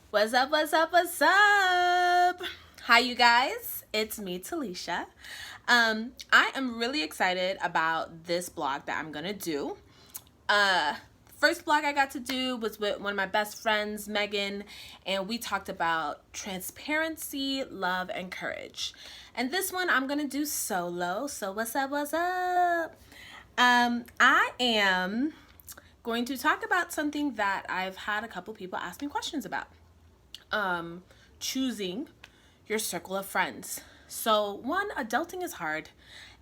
What's up, what's up, what's up? Hi, you guys. It's me, Talisha. I am really excited about this blog that I'm going to do. Uh, First blog I got to do was with one of my best friends, Megan, and we talked about transparency, love, and courage. And this one I'm going to do solo. So, what's up, what's up? I am going to talk about something that I've had a couple people ask me questions about. um, choosing your circle of friends. So, one, adulting is hard.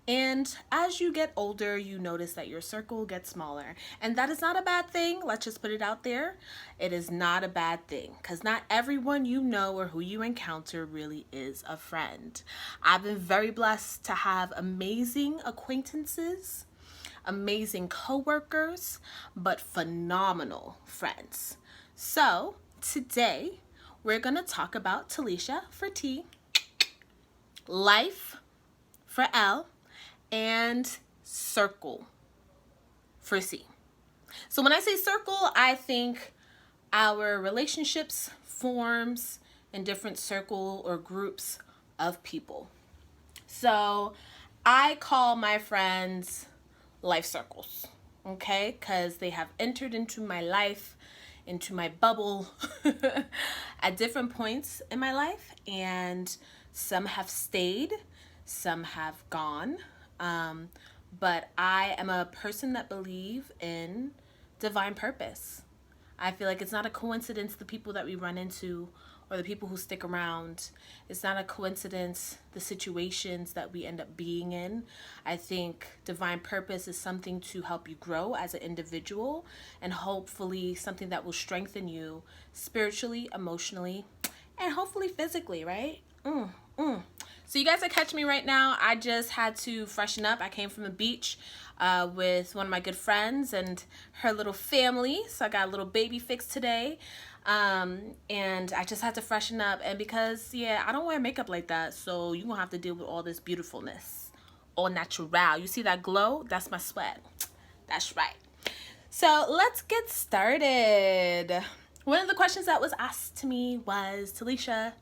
And as you get older, you notice that your circle gets smaller. And that is not a bad thing. Let's just put it out there. It is not a bad thing because not everyone you know or who you encounter really is a friend. I've been very blessed to have amazing acquaintances, amazing coworkers, but phenomenal friends. So, today we're going to talk about Talisha for T, life for L, and circle for C. So when I say circle, I think our relationships forms in different circle or groups of people. So I call my friends life circles, okay? Because they have entered into my life, into my bubble at different points in my life, and some have stayed, some have gone. But I am a person that believes in divine purpose. I feel like it's not a coincidence the people that we run into or the people who stick around. It's not a coincidence the situations that we end up being in. I think divine purpose is something to help you grow as an individual and hopefully something that will strengthen you spiritually, emotionally, and hopefully physically, right? So you guys are catching me right now. I just had to freshen up. I came from the beach with one of my good friends and her little family. So I got a little baby fix today. And I just had to freshen up. And because, yeah, I don't wear makeup like that. So you're going to have to deal with all this beautifulness. All natural. You see that glow? That's my sweat. That's right. So let's get started. One of the questions that was asked to me was, Talisha,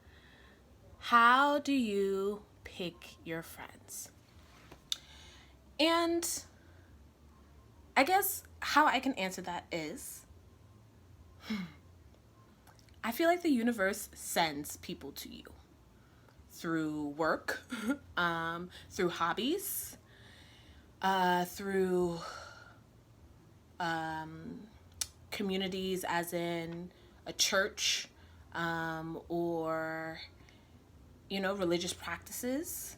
how do you pick your friends? And I guess how I can answer that is I feel like the universe sends people to you through work, through hobbies, through communities, as in a church, or religious practices,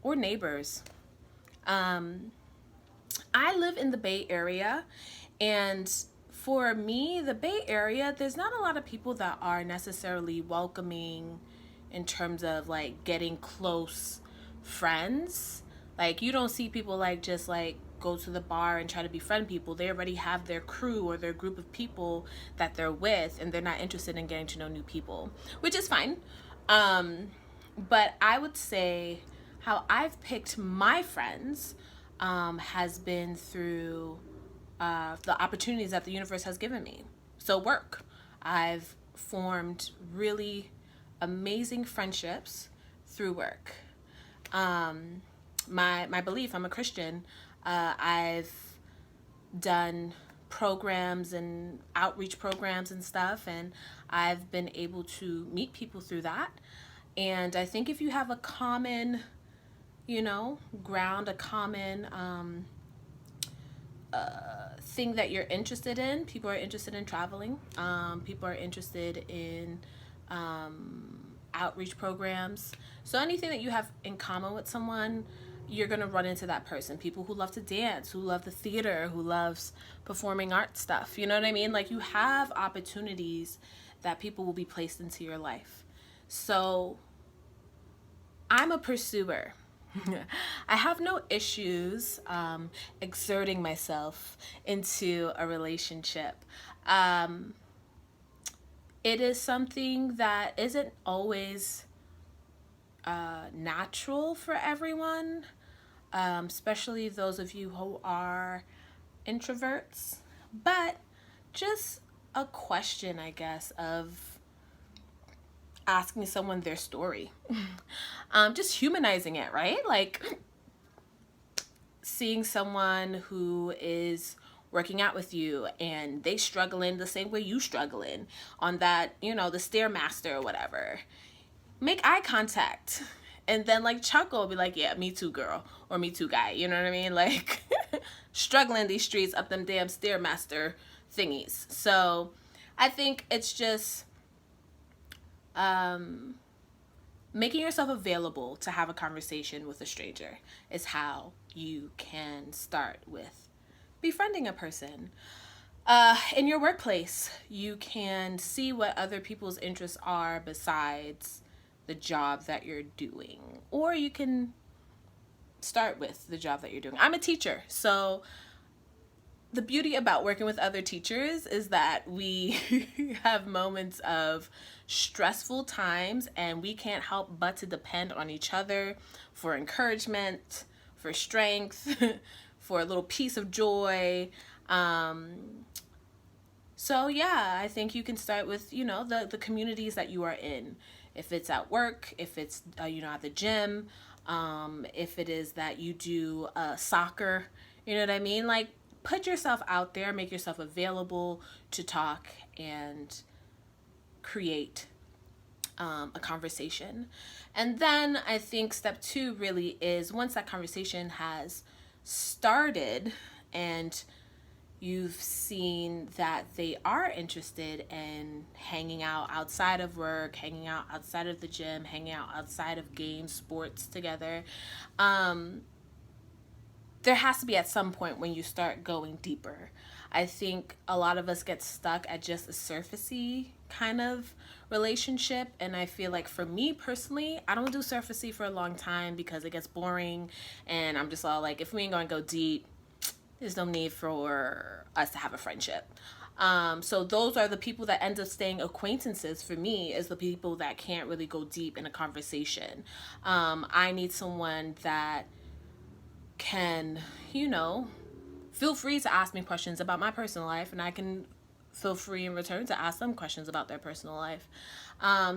or neighbors. I live in the Bay Area, and for me, the Bay Area, there's not a lot of people that are necessarily welcoming in terms of like getting close friends. Like, you don't see people like just like go to the bar and try to befriend people. They already have their crew or their group of people that they're with, and they're not interested in getting to know new people, which is fine. But I would say how I've picked my friends has been through the opportunities that the universe has given me. So, work. I've formed really amazing friendships through work. My belief, I'm a Christian. I've done programs and outreach programs and stuff, and I've been able to meet people through that. And I think if you have a common, ground, a common thing that you're interested in, people are interested in traveling, people are interested in outreach programs. So anything that you have in common with someone, you're going to run into that person. People who love to dance, who love the theater, who loves performing art stuff. You know what I mean? Like, you have opportunities that people will be placed into your life. So I'm a pursuer. I have no issues exerting myself into a relationship. It is something that isn't always natural for everyone, especially those of you who are introverts. But just a question, I guess, of asking someone their story. Just humanizing it, right? Like seeing someone who is working out with you and they struggling the same way you struggling on that, the stairmaster or whatever. Make eye contact and then like chuckle, be like, yeah, me too, girl, or me too, guy. You know what I mean? Like struggling these streets up them damn stairmaster thingies. So I think it's just making yourself available to have a conversation with a stranger is how you can start with befriending a person. In your workplace, you can see what other people's interests are besides the job that you're doing, or you can start with the job that you're doing. I'm a teacher, so the beauty about working with other teachers is that we have moments of stressful times and we can't help but to depend on each other for encouragement, for strength, for a little piece of joy. So yeah, I think you can start with, the communities that you are in. If it's at work, if it's, at the gym, if it is that you do soccer, you know what I mean? Like, put yourself out there, make yourself available to talk and create a conversation. And then I think step 2 really is once that conversation has started and you've seen that they are interested in hanging out outside of work, hanging out outside of the gym, hanging out outside of games, sports together, there has to be at some point when you start going deeper. I think a lot of us get stuck at just a surfacey kind of relationship. And I feel like for me personally, I don't do surfacey for a long time because it gets boring. And I'm just all like, if we ain't going to go deep, there's no need for us to have a friendship. So those are the people that end up staying acquaintances for me, is the people that can't really go deep in a conversation. I need someone that can, feel free to ask me questions about my personal life, and I can feel free in return to ask them questions about their personal life.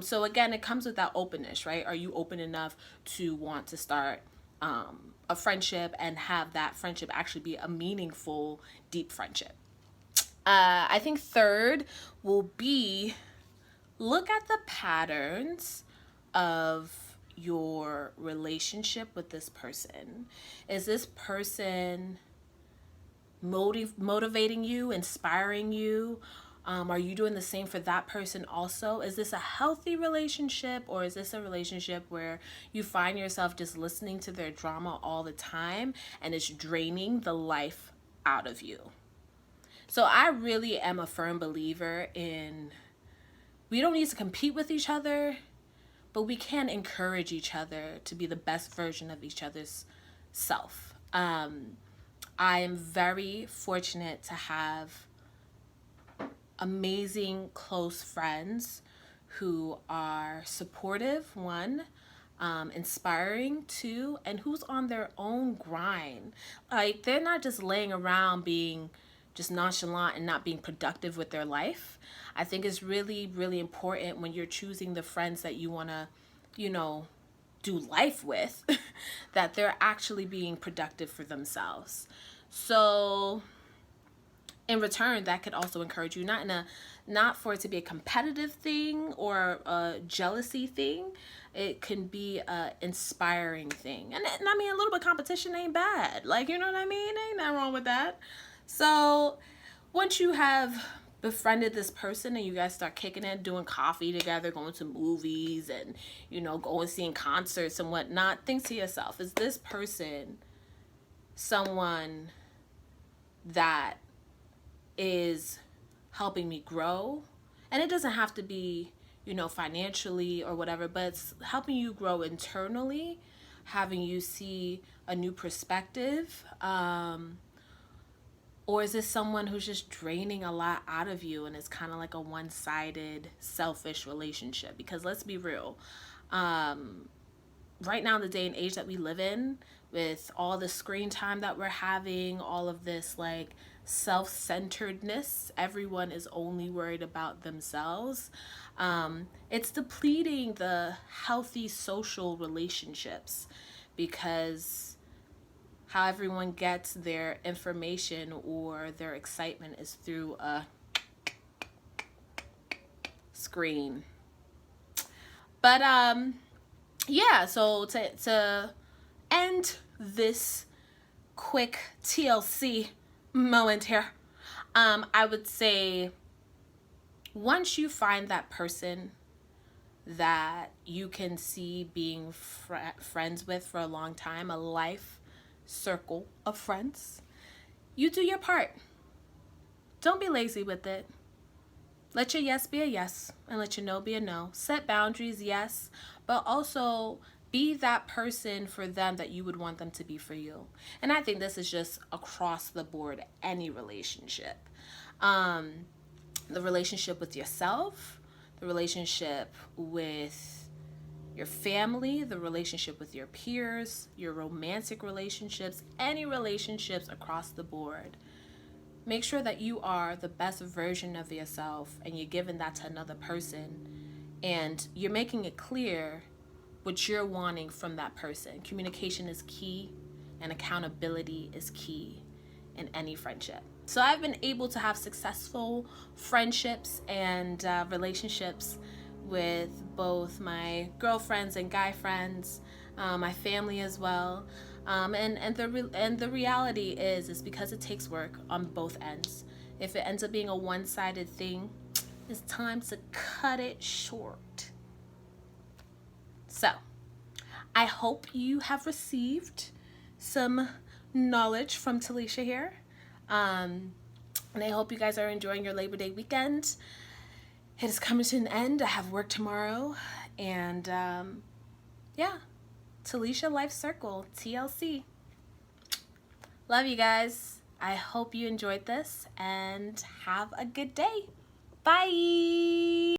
So again, it comes with that openness, right? Are you open enough to want to start a friendship and have that friendship actually be a meaningful, deep friendship? I think third will be look at the patterns of your relationship with this person. Is this person motivating you, inspiring you? Are you doing the same for that person also? Is this a healthy relationship, or is this a relationship where you find yourself just listening to their drama all the time and it's draining the life out of you? So I really am a firm believer in we don't need to compete with each other, but we can encourage each other to be the best version of each other's self. I am very fortunate to have amazing close friends who are supportive, one, inspiring, two, and who's on their own grind. Like, they're not just laying around being just nonchalant and not being productive with their life. I think it's really, really important when you're choosing the friends that you want to, do life with, that they're actually being productive for themselves. So in return, that could also encourage you, not for it to be a competitive thing or a jealousy thing. It can be a inspiring thing. And I mean, a little bit of competition ain't bad. Like, you know what I mean? Ain't nothing wrong with that. So once you have befriended this person and you guys start kicking it, doing coffee together, going to movies and, going seeing concerts and whatnot, think to yourself, is this person someone that is helping me grow? And it doesn't have to be, financially or whatever, but it's helping you grow internally, having you see a new perspective. Or is this someone who's just draining a lot out of you and it's kind of like a one-sided, selfish relationship? Because let's be real, right now in the day and age that we live in, with all the screen time that we're having, all of this like self-centeredness. Everyone is only worried about themselves. It's depleting the healthy social relationships, because how everyone gets their information or their excitement is through a screen. But yeah, so to end this quick TLC moment here, I would say once you find that person that you can see being friends with for a long time, a life circle of friends, you do your part. Don't be lazy with it. Let your yes be a yes and let your no be a no. Set boundaries, yes, but also be that person for them that you would want them to be for you. And I think this is just across the board, any relationship. The relationship with yourself, the relationship with your family, the relationship with your peers, your romantic relationships, any relationships across the board. Make sure that you are the best version of yourself and you're giving that to another person, and you're making it clear what you're wanting from that person. Communication is key and accountability is key in any friendship. So I've been able to have successful friendships and relationships with both my girlfriends and guy friends, my family as well. And the reality is because it takes work on both ends. If it ends up being a one-sided thing, it's time to cut it short. So I hope you have received some knowledge from Talisha here. And I hope you guys are enjoying your Labor Day weekend. It is coming to an end. I have work tomorrow. And yeah, Talisha Life Circle, TLC. Love you guys. I hope you enjoyed this and have a good day. Bye.